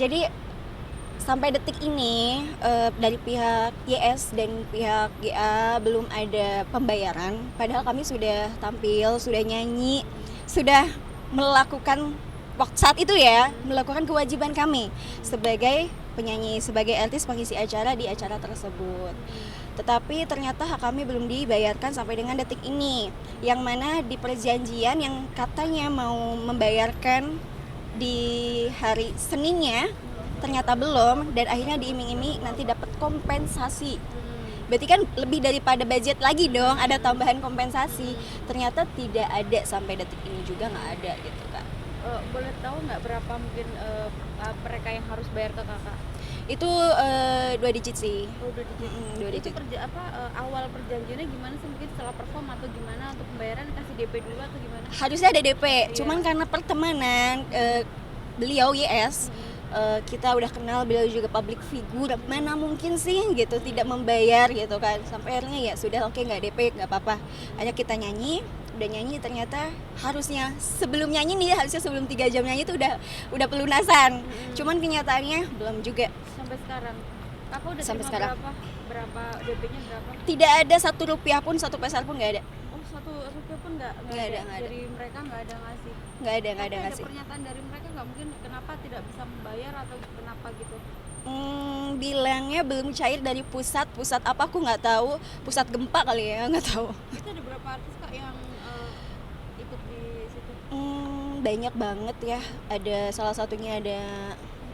Jadi sampai detik ini dari pihak YS dan pihak GA belum ada pembayaran. Padahal kami sudah tampil, sudah nyanyi, sudah melakukan waktu saat itu ya, melakukan kewajiban kami sebagai penyanyi, sebagai artis pengisi acara di acara tersebut. Tetapi ternyata hak kami belum dibayarkan sampai dengan detik ini. Yang mana di perjanjian yang katanya mau membayarkan di hari Seninnya ternyata belum, dan akhirnya diiming-iming nanti dapat kompensasi. Berarti kan lebih daripada budget lagi dong, ada tambahan kompensasi. Ternyata tidak ada sampai detik ini juga, nggak ada gitu Kak. Boleh tahu nggak berapa mungkin mereka yang harus bayar ke kakak? Itu 2 digit sih. Oh, 2 digit. 2 Itu digit. awal perjanjiannya gimana sih? Mungkin setelah perform atau gimana, untuk pembayaran kasih DP dulu atau gimana? Harusnya ada DP, Iya. cuman karena pertemanan beliau YS, kita udah kenal, beliau juga public figure, mana mungkin sih gitu tidak membayar gitu kan. Sampai akhirnya ya sudah, oke, nggak DP nggak apa-apa, hanya kita nyanyi. Udah nyanyi, ternyata harusnya sebelum nyanyi nih, harusnya sebelum 3 jam nyanyi itu udah pelunasan. Cuman kenyataannya belum juga. Sampai sekarang kakak udah Sampai terima sekarang. berapa DP-nya berapa? Tidak ada 1 rupiah pun, 1 peser pun nggak ada. Oh, 1 rupiah pun nggak Nggak ada. dari mereka, nggak ada ngasih. Nggak ada Tapi ada ngasih. pernyataan dari mereka nggak, mungkin kenapa tidak bisa membayar atau kenapa gitu? Bilangnya belum cair dari pusat apa aku nggak tahu, pusat gempa kali ya, nggak tahu. Itu ada berapa artis kak yang ikut di situ? Banyak banget ya, ada salah satunya ada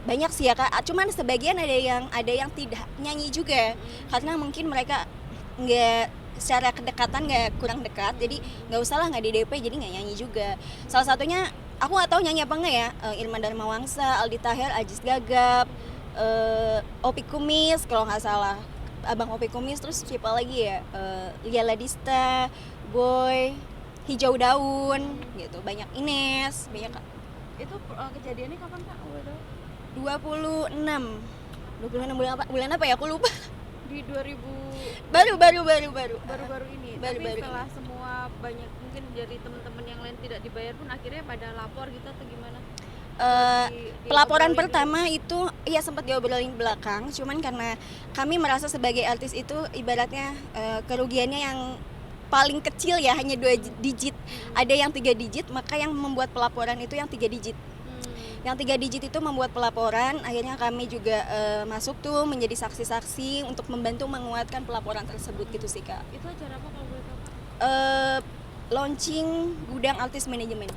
banyak sih ya Kak, cuman sebagian ada yang tidak nyanyi juga, karena mungkin mereka nggak secara kedekatan nggak, kurang dekat, jadi nggak usah lah, nggak di DP, jadi nggak nyanyi juga. Salah satunya aku nggak tahu nyanyi apa enggak ya, Irma Darmawangsa, Aldi Taher, Ajis Gagap, Opi Kumis kalau nggak salah, Abang Opi Kumis, terus siapa lagi ya, Lia Ladista, Boy, Hijau Daun gitu, banyak, Ines, banyak Kak. Itu kejadiannya kapan kak? 26 bulan apa ya, aku lupa. Di 2000 baru baru-baru ini. Baru-baru Tapi setelah ini. semua banyak mungkin dari teman-teman yang lain tidak dibayar pun, akhirnya pada lapor gitu atau gimana? Pelaporan Diobrolin pertama itu ya sempat diobrolin belakang, cuman karena kami merasa sebagai artis itu ibaratnya kerugiannya yang paling kecil ya hanya 2 digit, ada yang 3 digit, maka yang membuat pelaporan itu yang 3 digit. Yang 3 digit itu membuat pelaporan, akhirnya kami juga masuk tuh menjadi saksi-saksi untuk membantu menguatkan pelaporan tersebut gitu sih Kak. Itu acara apa kalau boleh tahu kak? Launching Gudang Artis Manajemen.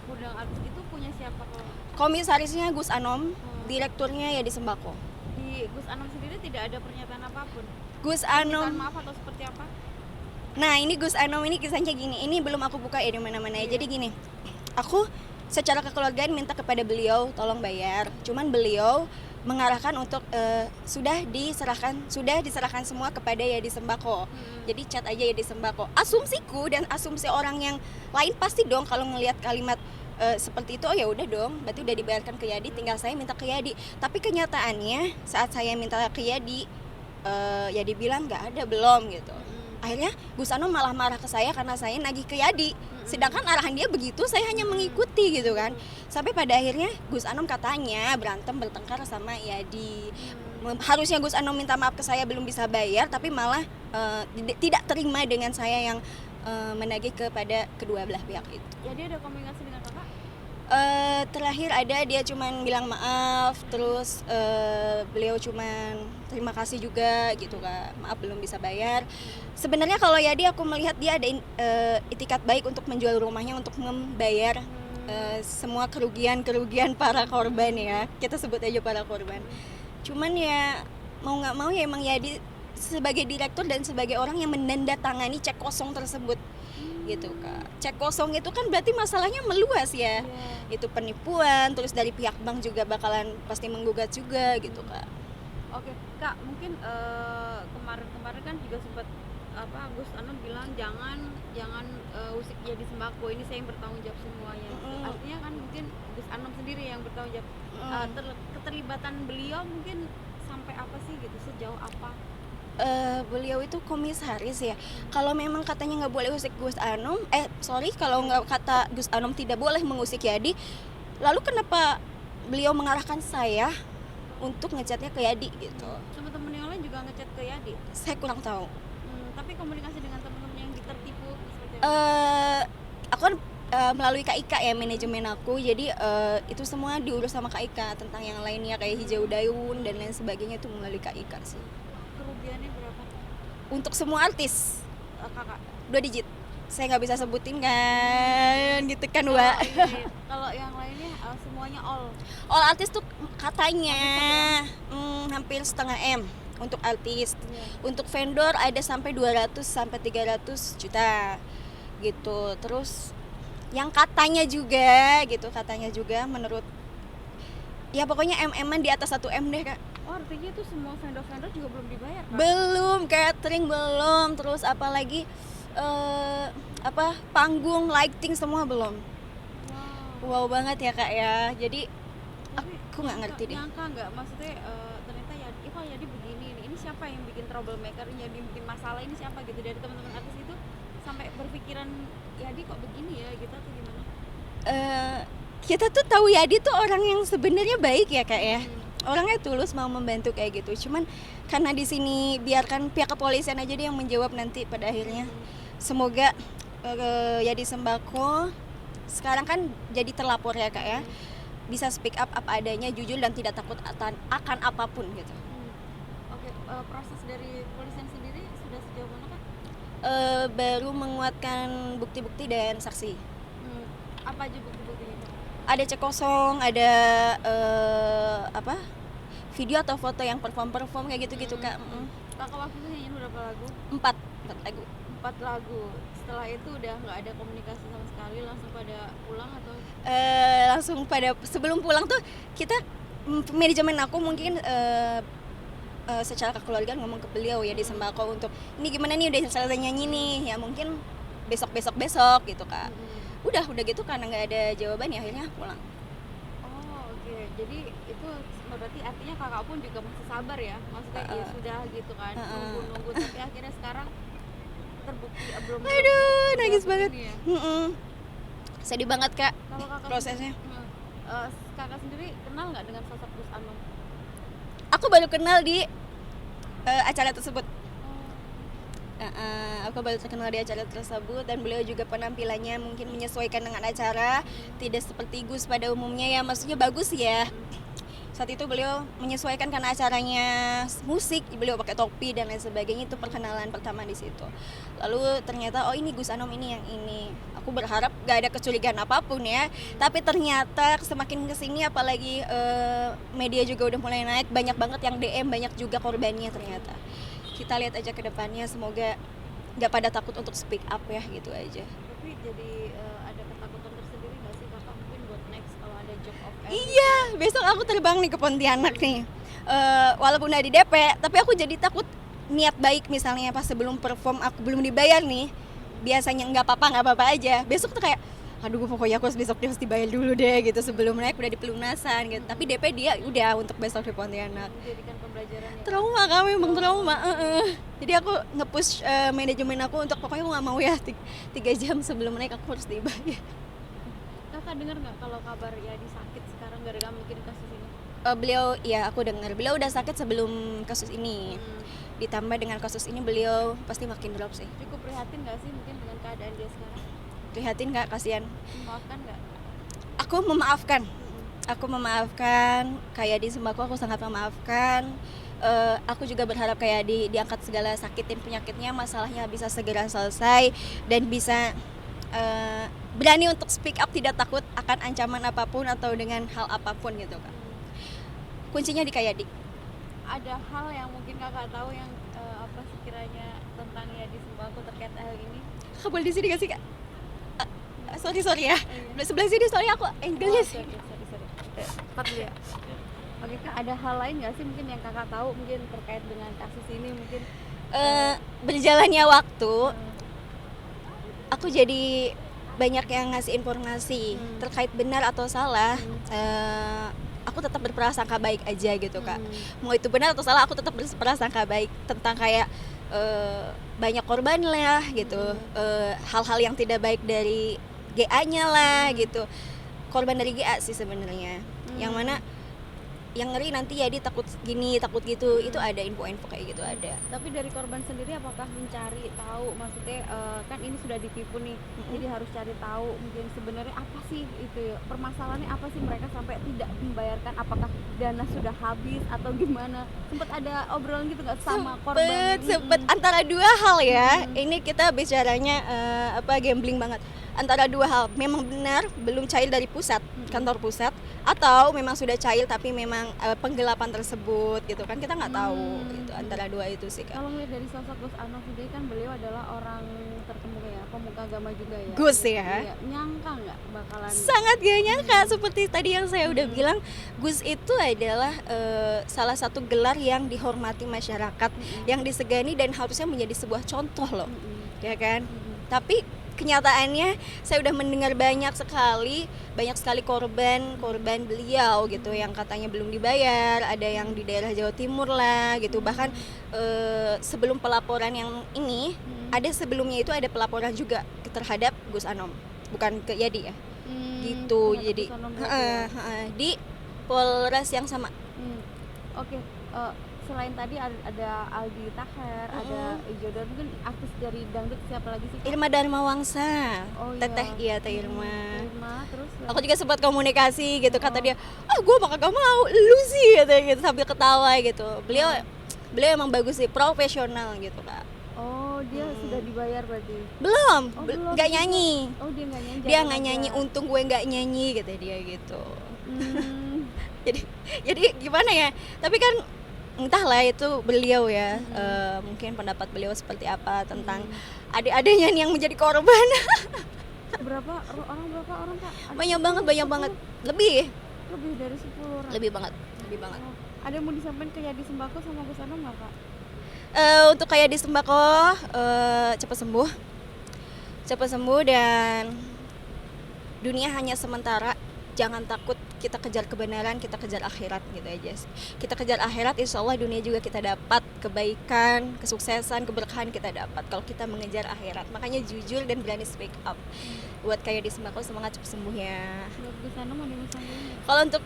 Gudang artis itu punya siapa kalau? Komisarisnya Gus Anom, direkturnya ya di Sembako. Di Gus Anam sendiri tidak ada pernyataan apapun? Gus Permintaan Anom. maaf atau seperti apa? Nah, ini Gus Anom ini kisahnya gini. Ini belum aku buka ya di mana-mana ya. Jadi gini. Aku secara kekeluargaan minta kepada beliau tolong bayar. Cuman beliau mengarahkan untuk sudah diserahkan semua kepada ya di Sembako. Jadi chat aja ya di Sembako. Asumsiku dan asumsi orang yang lain pasti dong kalau ngelihat kalimat seperti itu, oh ya udah dong, berarti udah dibayarkan ke Yadi, tinggal saya minta ke Yadi. Tapi kenyataannya saat saya minta ke Yadi, Yadi bilang nggak ada, belum gitu. Akhirnya Gus Anom malah marah ke saya karena saya nagih ke Yadi, sedangkan arahan dia begitu, saya hanya mengikuti gitu kan. Sampai pada akhirnya Gus Anom katanya bertengkar sama Yadi. Harusnya Gus Anom minta maaf ke saya belum bisa bayar, tapi malah tidak terima dengan saya yang menagih kepada kedua belah pihak itu. Jadi ada komunikasi dengan kakak? Terakhir ada, dia cuman bilang maaf, terus beliau cuman terima kasih juga gitu Kak, maaf belum bisa bayar. Sebenarnya kalau Yadi aku melihat dia ada itikat baik untuk menjual rumahnya untuk membayar semua kerugian para korban ya, kita sebut aja para korban. Cuman ya mau nggak mau ya emang Yadi sebagai direktur dan sebagai orang yang menandatangani cek kosong tersebut gitu Kak. Cek kosong itu kan berarti masalahnya meluas ya. Itu penipuan, terus dari pihak bank juga bakalan pasti menggugat juga gitu Kak. Oke, Kak, mungkin kemarin kan juga sempat Gus Anom bilang jangan usik Yadi Sembako, ini saya yang bertanggung jawab semuanya. Artinya kan mungkin Gus Anom sendiri yang bertanggung jawab. Keterlibatan beliau mungkin sampai apa sih gitu, sejauh apa? Beliau itu komisaris ya. Kalau memang katanya nggak boleh usik Gus Anom, kalau nggak kata Gus Anom tidak boleh mengusik Yadi, lalu kenapa beliau mengarahkan saya untuk ngechatnya ke Yadi gitu. Teman-teman yang lain juga ngechat ke Yadi. Saya kurang tahu. Tapi komunikasi dengan teman-teman yang tertipu seperti apa? Aku kan melalui Kak Ika ya, manajemen aku, jadi itu semua diurus sama Kak Ika. Tentang yang lainnya kayak hijau daun dan lain sebagainya itu melalui Kak Ika sih. Kerugiannya berapa? Untuk semua artis Kakak? 2 digit. Saya nggak bisa sebutin kan, gitu kan Mbak. Kalau yang lainnya semuanya all Artis tuh katanya hampir setengah M untuk artis. Untuk vendor ada sampai 200 sampai 300 juta gitu. Terus yang katanya juga menurut ya pokoknya MM-an di atas 1 M deh Kak. Oh, artinya itu semua vendor-vendor juga belum dibayar, Kak? Belum, catering belum, terus apalagi panggung, lighting semua belum. Wow banget ya Kak ya. Jadi aku nggak ngerti deh. Nyangka nggak, maksudnya ternyata Yadi, kok Yadi begini ini siapa yang bikin troublemaker, yang bikin masalah ini siapa gitu, dari teman-teman artis itu sampai berpikiran Yadi kok begini ya gitu atau gimana? Kita tuh tahu Yadi tuh orang yang sebenarnya baik ya Kak ya. Orangnya tulus mau membantu kayak gitu. Cuman karena di sini biarkan pihak kepolisian aja deh yang menjawab nanti pada akhirnya. Semoga Yadi Sembako sekarang kan jadi terlapor ya Kak ya. Bisa speak up apa adanya, jujur dan tidak takut akan apapun gitu. Oke, proses dari kepolisian sendiri sudah sejauh mana Kak? Baru menguatkan bukti-bukti dan saksi. Apa aja bukti-buktinya? Ada cek kosong, ada video atau foto yang perform kayak gitu Kak. Kakak waktu itu nyanyiin berapa lagu? 4 lagu. 4 lagu. Setelah itu udah nggak ada komunikasi sama sekali, langsung pada pulang atau? Langsung pada sebelum pulang tuh kita manajemen aku mungkin secara kekeluargaan ngomong ke beliau ya di Sembako untuk ini gimana nih, udah selesai nyanyi nih ya, mungkin besok gitu Kak. Udah gitu karena nggak ada jawaban ya akhirnya pulang. Oke. Jadi itu berarti artinya kakak pun juga masih sabar ya, maksudnya ya sudah gitu kan, nunggu tapi akhirnya sekarang terbukti belum. Aduh, nangis banget ya? Sedih banget Kak. Kalau kakak prosesnya kakak sendiri kenal nggak dengan sosok Gus Anom? Aku baru kenal di acara tersebut. Aku baru terkenal di acara tersebut dan beliau juga penampilannya mungkin menyesuaikan dengan acara, tidak seperti Gus pada umumnya ya, maksudnya bagus ya. Saat itu beliau menyesuaikan karena acaranya musik, beliau pakai topi dan lain sebagainya, itu perkenalan pertama di situ. Lalu ternyata ini Gus Anom ini yang ini. Aku berharap gak ada kecurigaan apapun ya, tapi ternyata semakin kesini apalagi media juga udah mulai naik, banyak banget yang DM, banyak juga korbannya ternyata. Kita lihat aja ke depannya, semoga gak pada takut untuk speak up ya, gitu aja. Tapi jadi ada ketakutan tersendiri gak sih kakak mungkin buat next kalau ada job of air? Iya, besok aku terbang nih ke Pontianak nih. Walaupun udah di DP, tapi aku jadi takut niat baik misalnya pas sebelum perform aku belum dibayar nih. Biasanya nggak apa-apa aja. Besok tuh kayak aduh pokoknya aku besok harus dibayar dulu deh gitu sebelum naik, udah di pelunasan gitu. Tapi DP dia udah untuk besok di Pontianak. Menjadikan pembelajaran ya? Trauma kami, emang trauma. Jadi aku nge-push manajemen aku untuk pokoknya aku nggak mau ya 3 jam sebelum naik aku harus dibayar. Kakak dengar nggak kalau kabar Yadi sakit sekarang gara-gara mungkin kasus ini? Beliau, ya aku dengar beliau udah sakit sebelum kasus ini. Ditambah dengan kasus ini beliau pasti makin drop sih. Cukup prihatin nggak sih mungkin dengan keadaan dia sekarang? Prihatin Kak, kasihan. Memaafkan nggak? Aku memaafkan. Kayak di Sembako aku sangat memaafkan. Aku juga berharap kayak diangkat segala sakit dan penyakitnya, masalahnya bisa segera selesai dan bisa berani untuk speak up, tidak takut akan ancaman apapun atau dengan hal apapun gitu Kak. Kuncinya di Kak Yadi. Ada hal yang mungkin kakak tahu yang apa sekiranya tentang Yadi Sembako terkait hal ini? Kak boleh di sini gak sih Kak? Sorry ya. Sebelah sini soalnya aku angle-nya sih. Sorry. Cepat dulu ya. Oke Kak, ada hal lain nggak sih mungkin yang kakak tahu mungkin terkait dengan kasus ini mungkin? Berjalannya waktu, aku jadi banyak yang ngasih informasi terkait benar atau salah. Aku tetap berprasangka baik aja gitu Kak. Mau itu benar atau salah, aku tetap berprasangka baik tentang kayak banyak korban lah gitu, hal-hal yang tidak baik dari GA-nya lah gitu. Korban dari GA sih sebenarnya, yang mana yang ngeri nanti ya dia takut gini takut gitu, itu ada info-info kayak gitu ada. Tapi dari korban sendiri apakah mencari tahu, maksudnya kan ini sudah ditipu nih, jadi harus cari tahu mungkin sebenarnya apa sih itu ya, permasalahannya apa sih mereka sampai tidak membayarkan, apakah dana sudah habis atau gimana? Sempat ada obrolan gitu nggak sama korban? Sempet antara dua hal ya. Ini kita bicaranya gambling banget. Antara dua hal, memang benar belum cair dari pusat, kantor pusat, atau memang sudah cair tapi memang penggelapan tersebut gitu kan, kita nggak tahu. Itu antara dua itu sih Kak. Kalau melihat dari sosok Gus Anof sendiri kan beliau adalah orang terkemuka ya, pemuka agama juga ya. Gus ya. Iya, nyangka nggak bakalan? Sangat gak nyangka, seperti tadi yang saya udah bilang, Gus itu adalah salah satu gelar yang dihormati masyarakat, yang disegani dan harusnya menjadi sebuah contoh loh, ya kan? Tapi kenyataannya saya udah mendengar banyak sekali korban beliau gitu yang katanya belum dibayar, ada yang di daerah Jawa Timur lah gitu. Bahkan sebelum pelaporan yang ini, ada sebelumnya itu ada pelaporan juga terhadap Gus Anom, bukan ke Yadi ya. Gitu. Jadi di Polres yang sama. Oke. Selain tadi ada Aldi Taher, ada Ijo, dan mungkin artis dari dangdut siapa lagi sih? Irma Darmawangsa. Oh, Teteh iya. Teh Irma. Terus Aku juga sempat komunikasi gitu, kata dia, gue bakal gak mau, lu sih gitu sambil ketawa gitu. Beliau emang bagus sih, profesional gitu Kak. Oh, dia sudah dibayar berarti? Belum, belum. nggak nyanyi. Oh, dia nggak nyanyi. Dia nggak nyanyi, untung gue nggak nyanyi gitu dia gitu. Jadi gimana ya? Tapi kan entahlah itu beliau ya, mungkin pendapat beliau seperti apa tentang adik-adiknya nih yang menjadi korban. Berapa orang Kak? Banyak banget, lebih dari 10 orang. Lebih banget. Oh, ada yang mau disampaikan ke Yadi Sembako sama Gus Anom nggak Kak? Untuk kayak di Sembako, cepat sembuh dan dunia hanya sementara. Jangan takut, kita kejar kebenaran, kita kejar akhirat gitu aja. Kita kejar akhirat, insya Allah dunia juga kita dapat kebaikan, kesuksesan, keberkahan kita dapat kalau kita mengejar akhirat. Makanya jujur dan berani speak up. Buat kayak di Sembako, semangat cepat sembuh ya. Buat Gus Anom ada yang Kalau untuk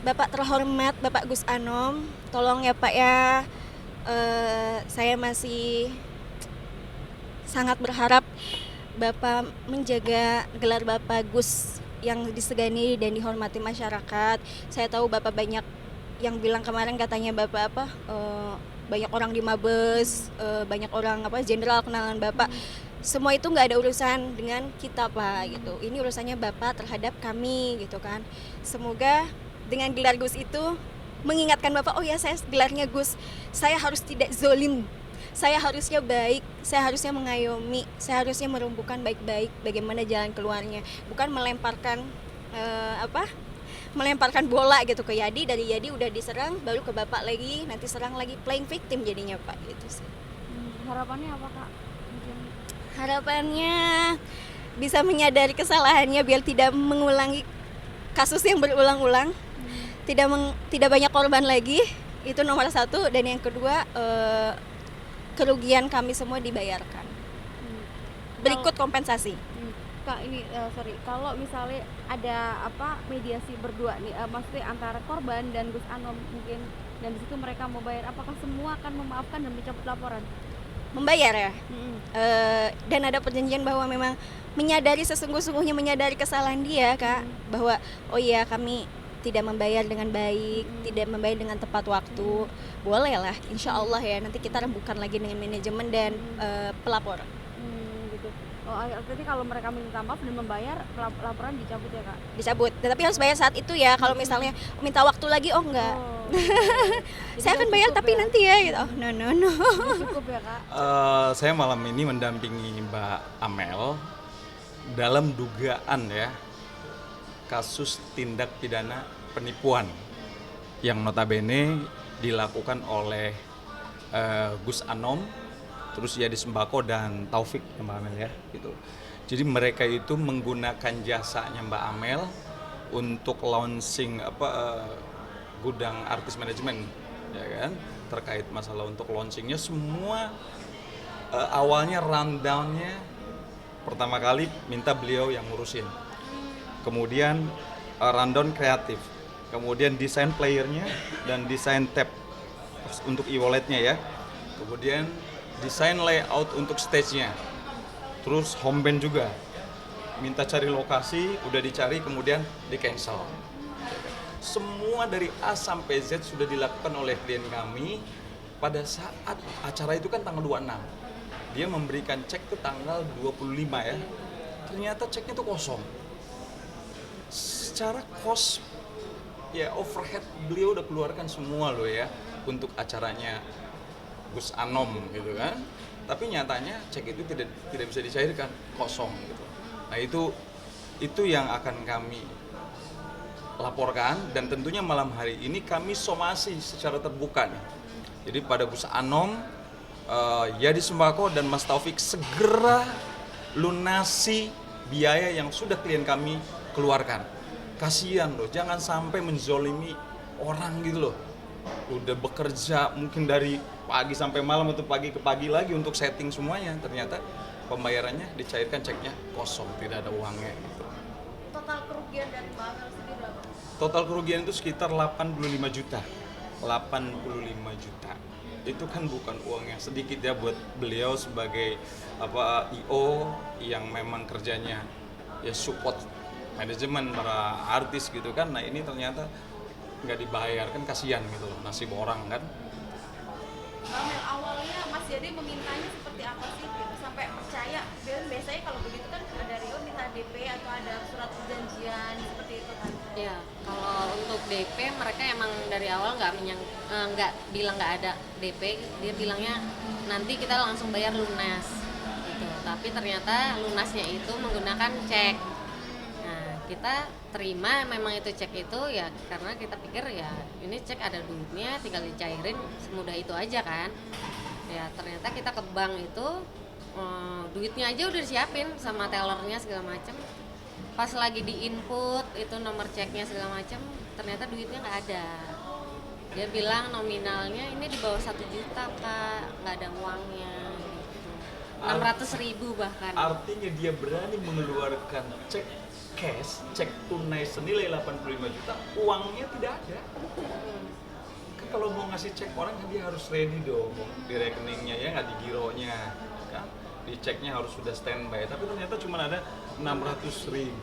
Bapak terhormat Bapak Gus Anom, tolong ya Pak ya, saya masih sangat berharap Bapak menjaga gelar Bapak Gus yang disegani dan dihormati masyarakat. Saya tahu Bapak banyak yang bilang kemarin katanya Bapak banyak orang di Mabes, banyak orang jenderal kenalan Bapak. Semua itu nggak ada urusan dengan kita Pak gitu. Ini urusannya Bapak terhadap kami gitu kan. Semoga dengan gelar Gus itu mengingatkan Bapak, oh ya saya gelarnya Gus, saya harus tidak zolim. Saya harusnya baik, saya harusnya mengayomi, saya harusnya merumbukan baik-baik bagaimana jalan keluarnya, bukan melemparkan bola gitu ke Yadi, dari Yadi udah diserang baru ke Bapak lagi, nanti serang lagi, playing victim jadinya Pak gitu sih. Harapannya apa Kak? Harapannya bisa menyadari kesalahannya biar tidak mengulangi kasus yang berulang-ulang, tidak banyak korban lagi, itu nomor satu, dan yang kedua kerugian kami semua dibayarkan. Berikut kompensasi. Kak ini kalau misalnya ada mediasi berdua nih, maksudnya antara korban dan Gus Anom mungkin, dan di situ mereka mau bayar, apakah semua akan memaafkan dan mencabut laporan? Membayar ya. Dan ada perjanjian bahwa memang sesungguhnya menyadari kesalahan dia Kak, bahwa oh iya kami tidak membayar dengan baik, tidak membayar dengan tepat waktu, boleh lah, insya Allah ya, nanti kita rembukan lagi dengan manajemen dan pelapor. Gitu. Oh, artinya kalau mereka minta maaf dan membayar, laporan dicabut ya Kak? Dicabut, tetapi harus bayar saat itu ya. Kalau misalnya minta waktu lagi, oh enggak, saya akan bayar tapi ya? Nanti ya gitu. Oh no. Cukup ya Kak? Saya malam ini mendampingi Mbak Amel dalam dugaan ya kasus tindak pidana penipuan yang notabene dilakukan oleh Gus Anom, terus Yadi Sembako dan Taufik ya Mbak Amel ya gitu. Jadi mereka itu menggunakan jasanya Mbak Amel untuk launching gudang artis manajemen ya kan, terkait masalah untuk launchingnya semua. Awalnya rundownnya pertama kali minta beliau yang ngurusin, kemudian rundown kreatif, kemudian desain playernya dan desain tab untuk e-walletnya ya, kemudian desain layout untuk stage-nya, terus home band juga, minta cari lokasi, udah dicari kemudian di cancel. Semua dari A sampai Z sudah dilakukan oleh klien kami. Pada saat acara itu kan tanggal 26, dia memberikan cek ke tanggal 25 ya, ternyata ceknya itu kosong. Secara cost ya overhead beliau udah keluarkan semua loh ya untuk acaranya Gus Anom gitu kan, tapi nyatanya cek itu tidak bisa dicairkan, kosong gitu. Nah itu yang akan kami laporkan, dan tentunya malam hari ini kami somasi secara terbuka nih. Jadi pada Gus Anom, Yadi Sembako dan Mas Taufik segera lunasi biaya yang sudah klien kami keluarkan. Kasihan loh, jangan sampai menzolimi orang gitu loh. Udah bekerja mungkin dari pagi sampai malam atau pagi ke pagi lagi untuk setting semuanya, ternyata pembayarannya dicairkan, ceknya kosong, tidak ada uangnya gitu. Total kerugian dari Mbak Amel sendiri berapa? Total kerugian itu sekitar 85 juta. 85 juta. Itu kan bukan uang yang sedikit ya buat beliau sebagai IO yang memang kerjanya ya support manajemen para artis gitu kan. Nah ini ternyata nggak dibayar, kan kasihan gitu loh, nasib orang kan. Mbak Amel, awalnya Mas Yadi memintanya seperti apa sih gitu, sampai percaya? Biasanya kalau begitu kan ada Rio minta DP atau ada surat perjanjian seperti itu kan? Ya, kalau untuk DP mereka emang dari awal nggak bilang nggak ada DP, dia bilangnya nanti kita langsung bayar lunas gitu. Tapi ternyata lunasnya itu menggunakan cek. Nah, kita terima memang itu cek itu ya karena kita pikir ya ini cek ada duitnya tinggal dicairin, semudah itu aja kan. Ya ternyata kita ke bank itu duitnya aja udah disiapin sama tellernya segala macam. Pas lagi di input itu nomor ceknya segala macam, ternyata duitnya nggak ada. Dia bilang nominalnya ini di bawah 1 juta Kak, nggak ada uangnya gitu. 600.000 bahkan. Artinya dia berani mengeluarkan cek cash, cek tunai senilai 85 juta, uangnya tidak ada. Kan kalau mau ngasih cek orang kan dia harus ready dong di rekeningnya ya, nggak di gironya kan. Di ceknya harus sudah standby, tapi ternyata cuma ada 600.000.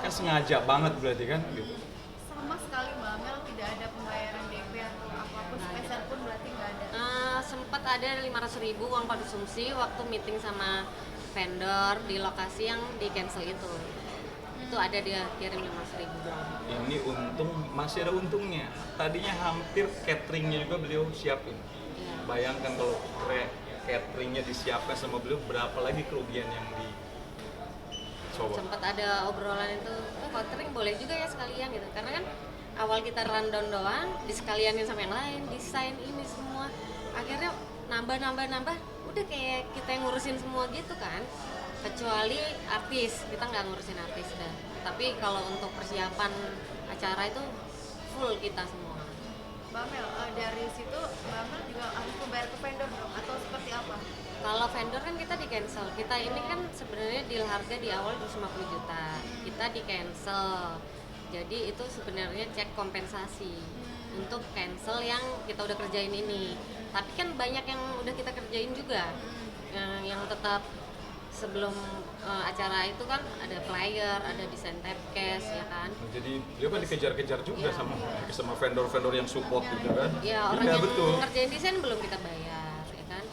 Kan sengaja banget berarti kan gitu. Sama sekali Mbak Amel tidak ada pembayaran DP atau apapun spesial pun berarti nggak ada. Sempat ada 500.000 uang konsumsi waktu meeting sama vendor di lokasi yang di cancel itu. Itu ada dia kirim 500.000 doang. Ini untung, masih ada untungnya. Tadinya hampir cateringnya juga beliau siapin. Iya. Bayangkan kalau cateringnya disiapkan sama beliau, berapa lagi kerugian yang dicoba. Sempat ada obrolan itu, catering boleh juga ya sekalian gitu, karena kan awal kita rundown doang, disekalianin sama yang lain, desain ini semua, akhirnya nambah, udah kayak kita yang ngurusin semua gitu kan, kecuali artis, kita nggak ngurusin artis dah, tapi kalau untuk persiapan acara itu full kita semua. Mbak Amel, dari situ Mbak Amel juga harus membayar ke vendor dong atau seperti apa? Kalau vendor kan kita di cancel, kita ini kan sebenarnya deal harga di awal 250 juta, kita di cancel, jadi itu sebenarnya cek kompensasi untuk cancel yang kita udah kerjain ini. Tapi kan banyak yang udah kita kerjain juga, yang tetap sebelum acara itu kan ada flyer, ada desain tabcase ya kan. Jadi dia kan dikejar-kejar juga Iya. sama vendor-vendor yang support gitu kan. Ya orang Iya, yang betul. ngerjain desain belum kita bayar ya kan.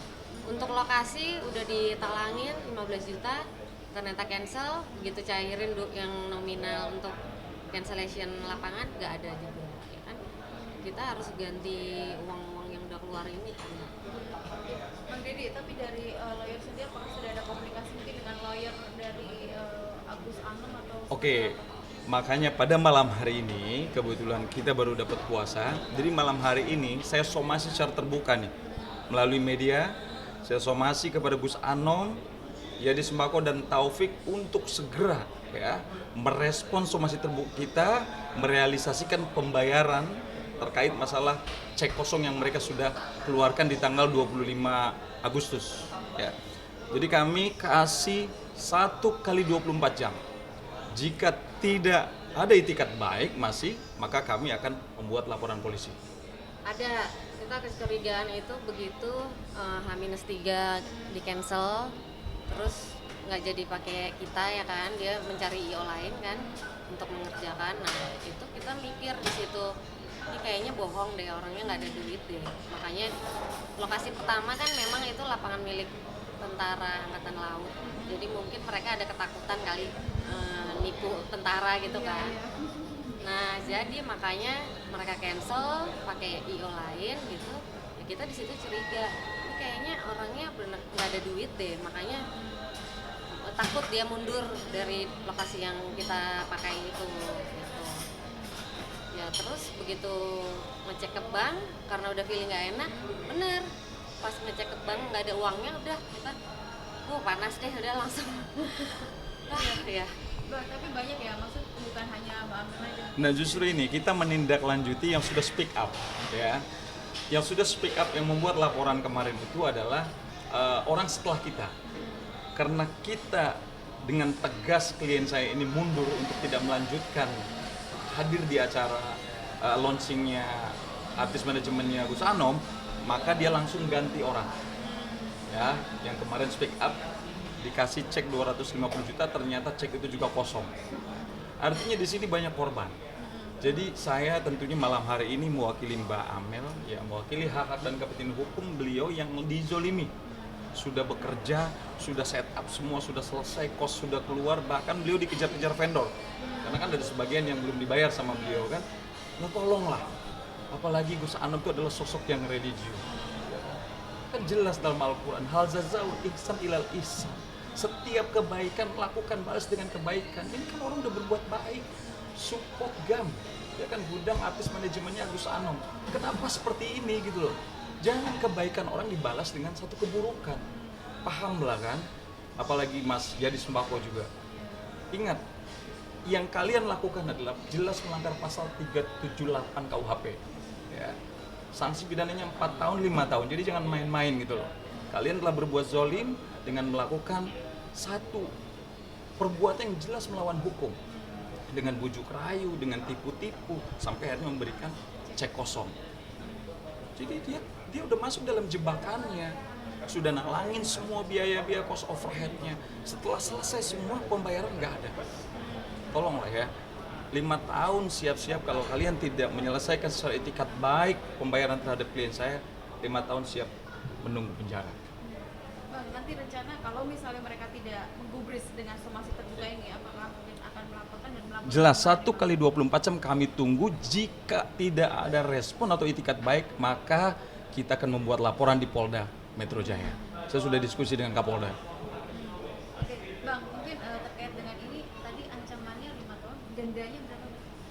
Untuk lokasi udah ditalangin 15 juta, ternyata cancel, begitu cairin yang nominal untuk cancellation lapangan nggak ada juga ya kan. Kita harus ganti uang-uang yang udah keluar ini kan. Bang Deddy, tapi dari lawyer sendiri apakah sudah ada komunikasi mungkin dengan lawyer dari Agus Anom atau Oke, makanya pada malam hari ini kebetulan kita baru dapat puasa. Jadi malam hari ini saya somasi secara terbuka nih melalui media. Saya somasi kepada Gus Anom, Yadi Sembako dan Taufik untuk segera ya merespon somasi terbuka kita, merealisasikan pembayaran terkait masalah cek kosong yang mereka sudah keluarkan di tanggal 25 Agustus ya. Jadi kami kasih 1 kali 24 jam. Jika tidak ada itikat baik masih, maka kami akan membuat laporan polisi. Ada, kita kecurigaan itu begitu H-3 di cancel, terus nggak jadi pakai kita ya kan, dia mencari IO lain kan untuk mengerjakan. Nah itu kita mikir di situ, ini kayaknya bohong deh, orangnya nggak ada duit deh. Makanya lokasi pertama kan memang itu lapangan milik tentara angkatan laut, jadi mungkin mereka ada ketakutan kali nipu tentara gitu kan. Nah jadi makanya mereka cancel pakai IO lain gitu ya, kita di situ curiga ini kayaknya orangnya bener nggak ada duit deh, makanya takut dia mundur dari lokasi yang kita pakai itu gitu. Ya terus begitu ngecek ke bank karena udah feeling nggak enak, bener pas ngecek ke bank nggak ada uangnya, udah kita panas deh, udah langsung ya. Bang, tapi banyak ya, maksud bukan hanya Mbak Amel aja. Nah justru ini kita menindaklanjuti yang sudah speak up, ya. Yang sudah speak up yang membuat laporan kemarin itu adalah orang setelah kita. Karena kita dengan tegas klien saya ini mundur untuk tidak melanjutkan hadir di acara launchingnya artis manajemennya Gus Anom, maka dia langsung ganti orang. Ya, yang kemarin speak up dikasih cek 250 juta, ternyata cek itu juga kosong. Artinya di sini banyak korban. Jadi saya tentunya malam hari ini mewakili Mbak Amel, ya mewakili hak dan kepentingan hukum beliau yang dizolimi. Sudah bekerja, sudah set up semua, sudah selesai, kos sudah keluar, bahkan beliau dikejar-kejar vendor. Karena kan ada sebagian yang belum dibayar sama beliau kan. Nah tolonglah, apalagi Gus Anom itu adalah sosok yang religius. Kan jelas dalam Al-Quran, hal jazaul ihsan ilal ihsan. Setiap kebaikan lakukan, balas dengan kebaikan. Ini kan orang udah berbuat baik, support GAM, ya kan gudang artis manajemennya Gus Anom. Kenapa seperti ini gitu loh? Jangan kebaikan orang dibalas dengan satu keburukan. Pahamlah kan? Apalagi Mas jadi sembako juga. Ingat, yang kalian lakukan adalah jelas melanggar pasal 378 KUHP. Ya. Sanksi pidananya 4 tahun, 5 tahun. Jadi jangan main-main gitu loh. Kalian telah berbuat zolim dengan melakukan satu perbuatan yang jelas melawan hukum. Dengan bujuk rayu, dengan tipu-tipu, sampai akhirnya memberikan cek kosong. Jadi dia udah masuk dalam jebakannya. Sudah nalangin semua biaya-biaya cost overhead-nya. Setelah selesai semua pembayaran nggak ada. Tolonglah ya. 5 tahun siap-siap kalau kalian tidak menyelesaikan secara etikat baik pembayaran terhadap klien saya, 5 tahun siap menunggu penjara. Bang, nanti rencana kalau misalnya mereka tidak menggubris dengan somasi terbuka ini, apakah mungkin akan melaporkan dan melaporkan? Jelas 1 kali 24 jam kami tunggu. Jika tidak ada respon atau itikat baik, maka kita akan membuat laporan di Polda Metro Jaya. Saya sudah diskusi dengan Kapolda. Oke, Bang, mungkin terkait dengan ini tadi ancamannya 5 tahun, dendanya berapa?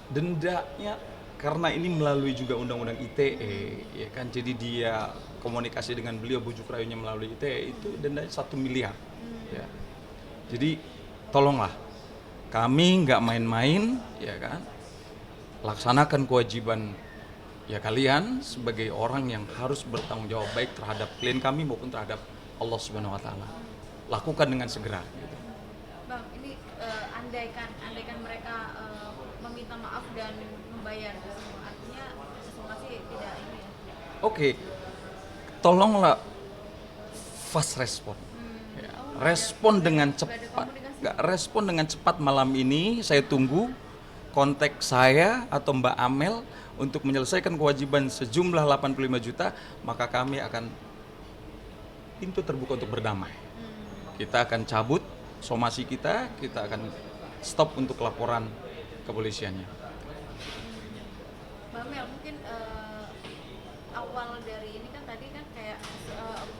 Dendanya karena ini melalui juga undang-undang ITE, ya kan, jadi dia komunikasi dengan beliau, bujuk rayunya melalui ITE, itu dendanya 1 miliar. Ya. Jadi tolonglah, kami nggak main-main, ya kan, laksanakan kewajiban ya kalian sebagai orang yang harus bertanggung jawab baik terhadap klien kami maupun terhadap Allah Subhanahu Wa Taala. Lakukan dengan segera. Gitu. Bang, ini andaikan mereka meminta maaf dan membayar, artinya somasi tidak ini ya? Oke, tolonglah fast respon. Ya, respon dengan cepat. Nggak, respon dengan cepat malam ini. Saya tunggu kontak saya atau Mbak Amel untuk menyelesaikan kewajiban sejumlah 85 juta, maka kami akan pintu terbuka untuk berdamai. Kita akan cabut somasi kita akan stop untuk laporan kepolisiannya. Mbak Mel, mungkin awal dari ini kan tadi kan kayak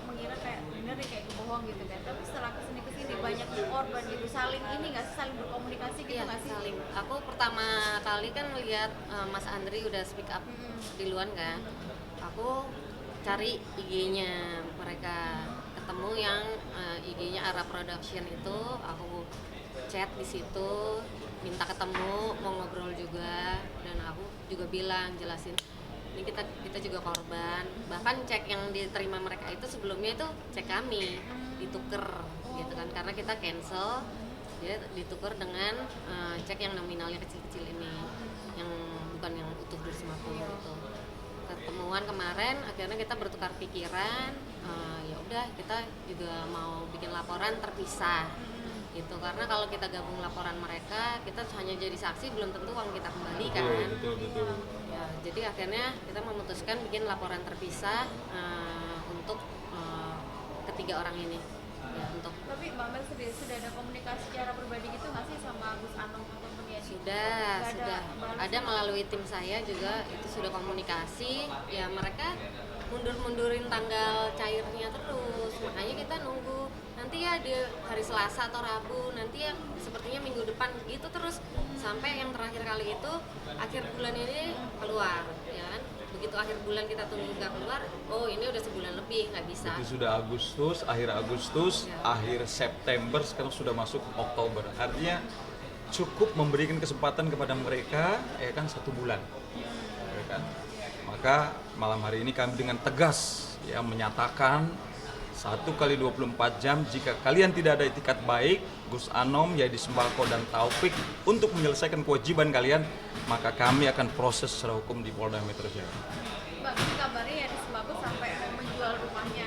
mengira kayak bener kayak bohong gitu kan, tapi setelah kesini banyak korban gitu, saling ini nggak sih, saling berkomunikasi gitu nggak sih? Saling. Aku pertama kali kan melihat Mas Andri udah speak up duluan kan, aku cari IG-nya mereka, ketemu yang IG-nya Ara Production itu, aku chat di situ, minta ketemu, mau ngobrol juga, dan aku juga bilang, jelasin ini kita juga korban, bahkan cek yang diterima mereka itu sebelumnya itu cek kami dituker gitu kan, karena kita cancel Dia ditukar dengan cek yang nominalnya kecil-kecil ini, yang bukan yang utuh dari sembako gitu. Ketemuan kemarin, akhirnya kita bertukar pikiran. Ya udah, kita juga mau bikin laporan terpisah gitu, karena kalau kita gabung laporan mereka, kita hanya jadi saksi, belum tentu uang kita kembali kan. Betul. Ya, jadi akhirnya kita memutuskan bikin laporan terpisah untuk ketiga orang ini. Ya, untuk Tapi Mbak Mel sudah ada komunikasi secara pribadi gitu nggak sih sama Gus Anom ataupun Yadi? sudah ada melalui tim saya juga, itu sudah komunikasi. Ya mereka mundur-mundurin tanggal cairnya terus, makanya kita nunggu nanti ya di hari Selasa atau Rabu, nanti ya sepertinya minggu depan gitu terus, sampai yang terakhir kali itu akhir bulan ini keluar, ya kan. Begitu akhir bulan kita tunggu nggak keluar, oh ini udah sebulan lebih nggak bisa. Itu sudah Agustus, akhir Agustus, Ya. akhir September, sekarang sudah masuk Oktober. Artinya cukup memberikan kesempatan kepada mereka, ya kan, 1 bulan, ya kan. Maka malam hari ini kami dengan tegas ya menyatakan 1x24 jam, jika kalian tidak ada itikat baik, Gus Anom, Yadi Sembako, dan Taufik untuk menyelesaikan kewajiban kalian, maka kami akan proses secara hukum di Polda Metro Jaya. Mbak, ini kabarnya Yadi Sembako sampai mau menjual rumahnya.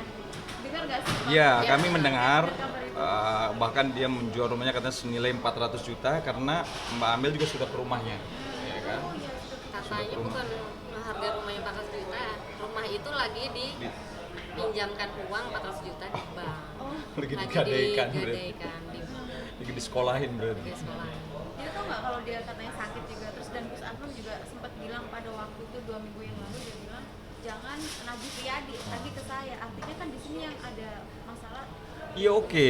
Dengar nggak sih Mbak? Ya, Ya, kami mendengar, kabar itu. bahkan dia menjual rumahnya katanya senilai 400 juta karena Mbak Amel juga sudah ke rumahnya, ya kan? Katanya bukan harga rumahnya 400 juta, rumah itu lagi dipinjamkan uang 400 juta di bank. Lagi digadaikan, digadaikan di lagi disekolahin berarti. di sekolah. Dia tahu nggak kalau dia katanya sakit juga, terus dan Gus Anom juga sempat bilang pada waktu itu 2 minggu yang lalu, dia bilang jangan nagih ke Yadi, nagih ke saya. Artinya kan di sini yang ada masalah. Iya, oke.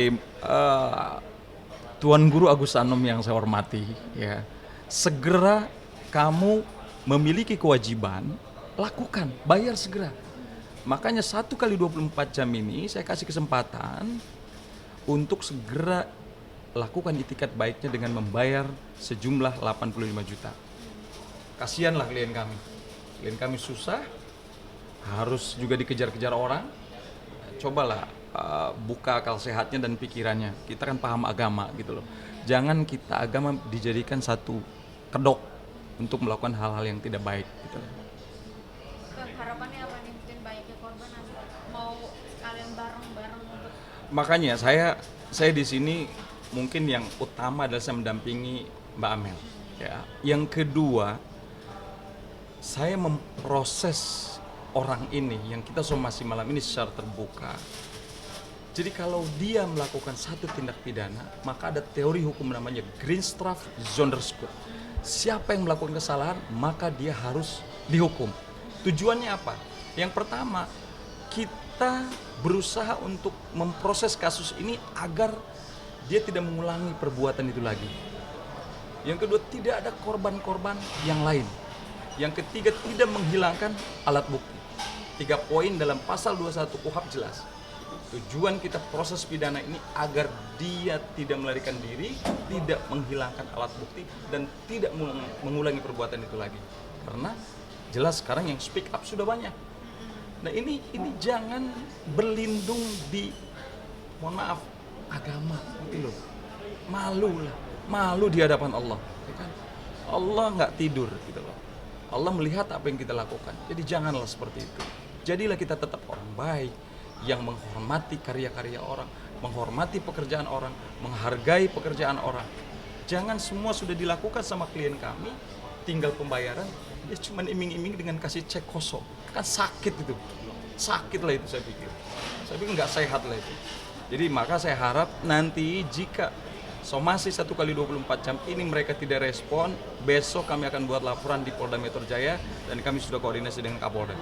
Tuan Guru Agus Anom yang saya hormati, ya, segera kamu memiliki kewajiban, lakukan, bayar segera. Makanya 1x24 jam ini saya kasih kesempatan untuk segera lakukan itikat baiknya dengan membayar sejumlah 85 juta. Kasihanlah klien kami susah, harus juga dikejar-kejar orang. Cobalah buka akal sehatnya dan pikirannya. Kita kan paham agama gitu loh. Jangan kita agama dijadikan satu kedok untuk melakukan hal-hal yang tidak baik gitu loh. Harapannya apa nih? Mungkin banyaknya korban nanti mau sekalian bareng-bareng untuk Makanya saya di sini mungkin yang utama adalah saya mendampingi Mbak Amel. Ya. Yang kedua, saya memproses orang ini yang kita somasi malam ini secara terbuka. Jadi kalau dia melakukan satu tindak pidana, maka ada teori hukum namanya Greenstraff Zonderschuld. Siapa yang melakukan kesalahan, maka dia harus dihukum. Tujuannya apa? Yang pertama, kita berusaha untuk memproses kasus ini agar dia tidak mengulangi perbuatan itu lagi. Yang kedua, tidak ada korban-korban yang lain. Yang ketiga, tidak menghilangkan alat bukti. 3 poin dalam pasal 21 KUHP jelas. Tujuan kita proses pidana ini agar dia tidak melarikan diri, tidak menghilangkan alat bukti, dan tidak mengulangi perbuatan itu lagi. Karena jelas sekarang yang speak up sudah banyak. Nah ini jangan berlindung di, mohon maaf, agama gitu loh. Malu di hadapan Allah, ya kan? Allah nggak tidur gitu loh. Allah melihat apa yang kita lakukan. Jadi janganlah seperti itu. Jadilah kita tetap orang baik yang menghormati karya-karya orang, menghormati pekerjaan orang, menghargai pekerjaan orang. Jangan semua sudah dilakukan sama klien kami, tinggal pembayaran, dia cuma iming-iming dengan kasih cek kosong. Kan sakit itu. Sakit lah itu saya pikir. Saya pikir nggak sehat lah itu. Jadi maka saya harap nanti jika somasi 1x24 jam ini mereka tidak respon, besok kami akan buat laporan di Polda Metro Jaya dan kami sudah koordinasi dengan Kapolda.